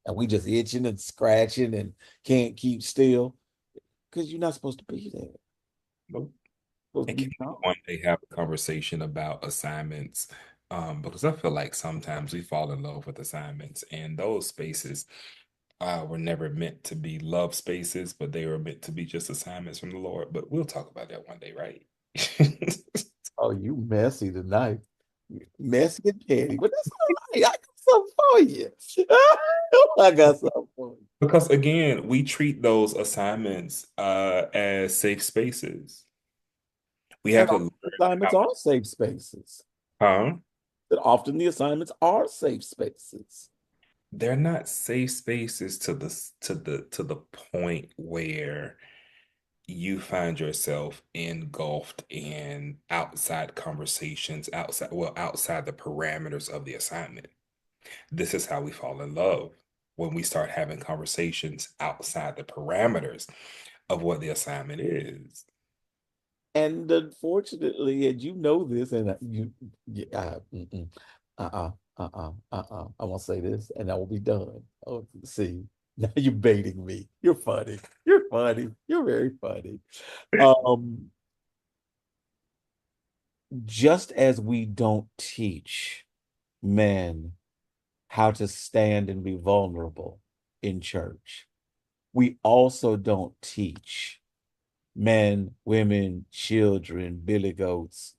And we just itching and scratching and can't keep still because you're not supposed to be there. Nope. Supposed to And can be we calm. one day have a conversation about assignments? Because I feel like sometimes we fall in love with assignments, and those spaces were never meant to be love spaces, but they were meant to be just assignments from the Lord. But we'll talk about that one day, right? Oh, you messy tonight. Messy and petty, but that's all right. I got something for you. I got something for you. Because again, we treat those assignments as safe spaces. We And have to often learn the assignments how, are safe spaces. huh? That often the assignments are safe spaces. They're not safe spaces to the point where you find yourself engulfed in outside conversations, outside the parameters of the assignment. This is how we fall in love when we start having conversations outside the parameters of what the assignment is. And unfortunately, and you know this, and I won't say this, and I will be done. Oh, see, now you're baiting me. You're funny. You're funny. You're very funny. Um, just as we don't teach men how to stand and be vulnerable in church, we also don't teach men, women, children, billy goats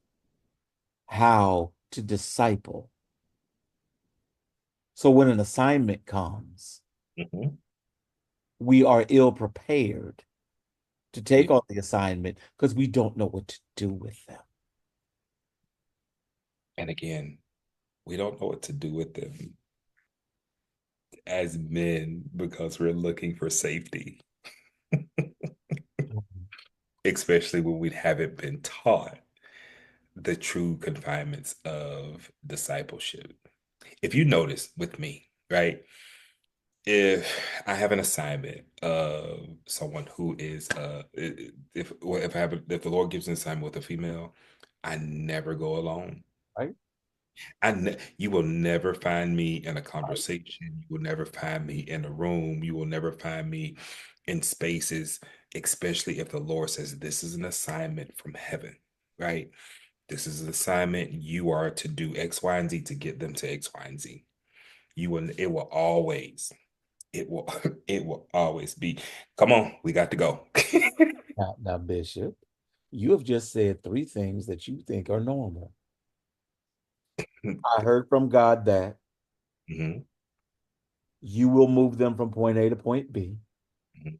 how to disciple. So when an assignment comes, Mhm. we are ill prepared to take We, on the assignment because we don't know what to do with them. and again, we don't know what to do with them as men because we're looking for safety, especially when we haven't been taught the true confinements of discipleship. If you notice with me, right? If I have an assignment of someone who is if I have if the Lord gives an assignment with a female, I never go alone. Right? You will never find me in a Right? conversation. You will never find me in a room. You will never find me in spaces, especially if the Lord says this is an assignment from heaven, right? This is an assignment. You are to do X, Y, and Z to get them to X, Y, and Z. It will always, it will, it will always be, come on, we got to go. Now, Bishop, you have just said three things that you think are normal. I heard from God that Mhm, you will move them from point A to point B. mhm,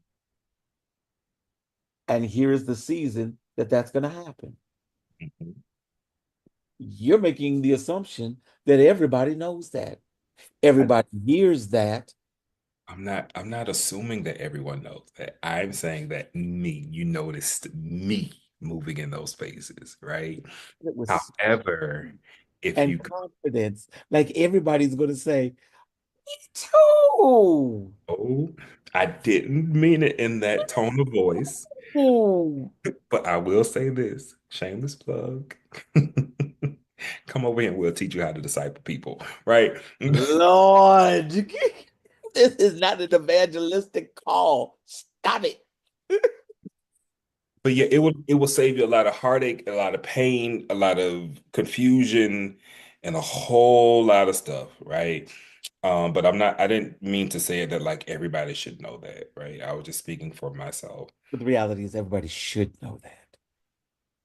And here's the season that that's going to happen. mhm. You're making the assumption that everybody knows that. I, Everybody hears that. I'm not assuming that everyone knows that. I'm saying that you noticed me moving in those spaces, right? It was However, if and you, confidence. Like everybody's going to say, me too. oh, I didn't mean it in that tone of voice. Ooh. But I will say this, shameless plug. Come over here and we'll teach you how to disciple people, right? Lord, this is not an evangelistic call. Stop it. But yeah, it will save you a lot of heartache, a lot of pain, a lot of confusion, and a whole lot of stuff, right? But I didn't mean to say it that like everybody should know that, right? I was just speaking for myself. But the reality is, everybody should know that.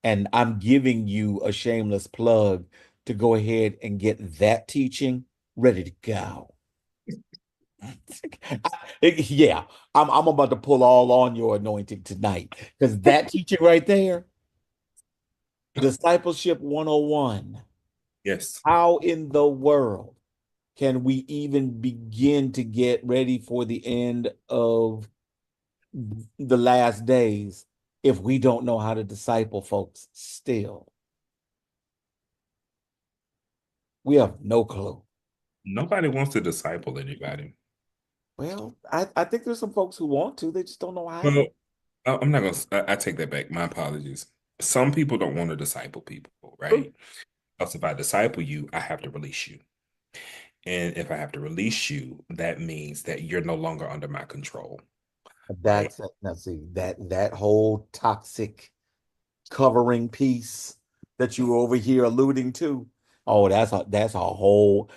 And I'm giving you a shameless plug to go ahead and get that teaching ready to go. Yeah, I'm about to pull all on your anointing tonight because that teaching right there. Discipleship 101. Yes. How in the world can we even begin to get ready for the end of the last days if we don't know how to disciple folks still? We have no clue. Nobody wants to disciple anybody. Well, I think there's some folks who want to, they just don't know how. Well, I'm not gonna, I take that back. My apologies. Some people don't want to disciple people, True. right? Because if I disciple you, I have to release you. And if I have to release you, that means that you're no longer under my control, right? That's now see that whole toxic covering piece that you were over here alluding to. Oh, that's a whole.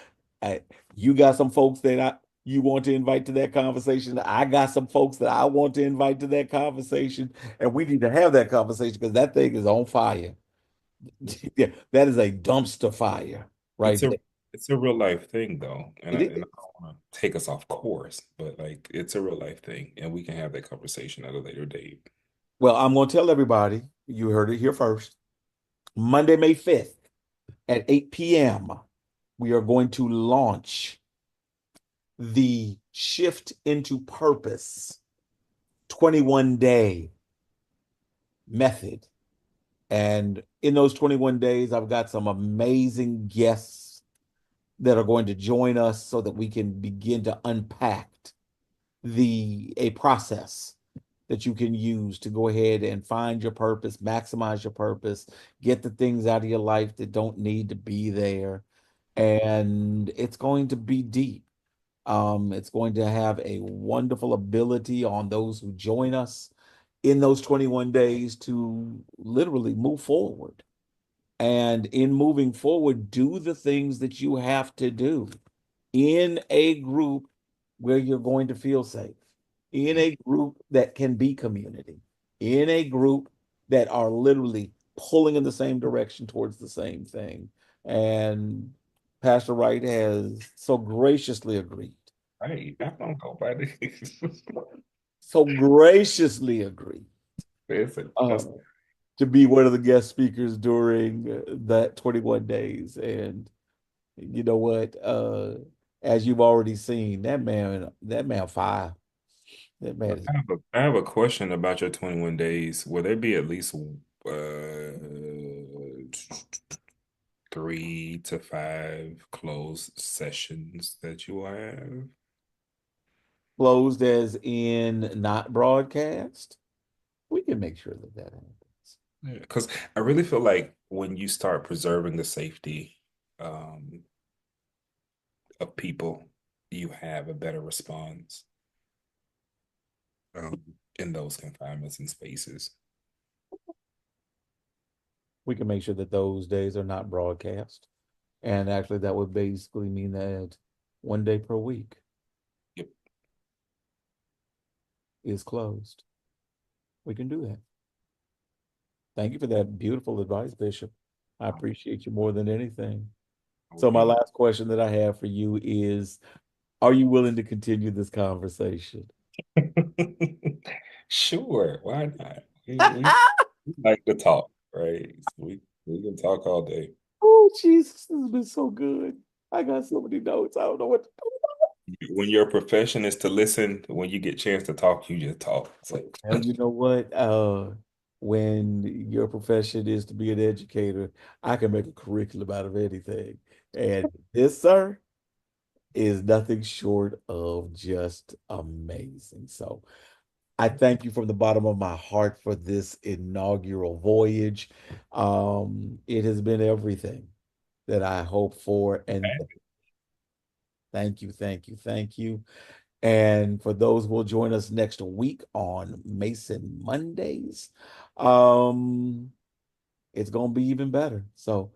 Uh, you got some folks that you want to invite to that conversation. I got some folks that I want to invite to that conversation, and we need to have that conversation because that thing is on fire. Yeah, that is a dumpster fire right It's a there. it's a real life thing though. It And I is. don't want to take us off course, but like it's a real life thing, and we can have that conversation at a later date. Well, I'm going to tell everybody. You heard it here first. Monday, May 5th at 8 p.m. We are going to launch the Shift into Purpose 21-day method. And in those 21 days, I've got some amazing guests that are going to join us so that we can begin to unpack the a process that you can use to go ahead and find your purpose, maximize your purpose, get the things out of your life that don't need to be there. And it's going to be deep. It's going to have a wonderful ability on those who join us in those 21 days to literally move forward. And in moving forward, do the things that you have to do in a group where you're going to feel safe, in a group that can be community, in a group that are literally pulling in the same direction towards the same thing. And Pastor Wright has so graciously agreed, Right. I don't go by this. so graciously agreed Listen, uh, to be one of the guest speakers during that 21 days. And you know what? As you've already seen, that man fire. That man is I have a question about your 21 days. Will there be at least 3 to 5 closed sessions that you will have? closed as in not broadcast. We can make sure that that happens. Because I really feel like when you start preserving the safety um, of people, you have a better response um, in those confinements and spaces. We can make sure that those days are not broadcast. And actually, that would basically mean that 1 day per week Yep. is closed. We can do that. Thank you for that beautiful advice, Bishop. I appreciate you more than anything. So, my We last question that I have for you is, are you willing to continue this conversation? sure, why not? We like to talk, right? So we can talk all day. Oh, Jesus, this has been so good. I got so many notes. I don't know what to do. When your profession is to listen, when you get a chance to talk, you just talk. So Well, you know what? When your profession is to be an educator, I can make a curriculum out of anything. And this, sir, is nothing short of just amazing. So I thank you from the bottom of my heart for this inaugural voyage. It has been everything that I hoped for. And thank you, thank you, thank you. And for those who will join us next week on Mason Mondays, um, it's gonna be even better. So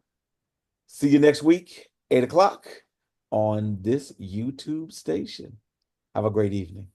see you next week, 8 o'clock on this YouTube station. Have a great evening.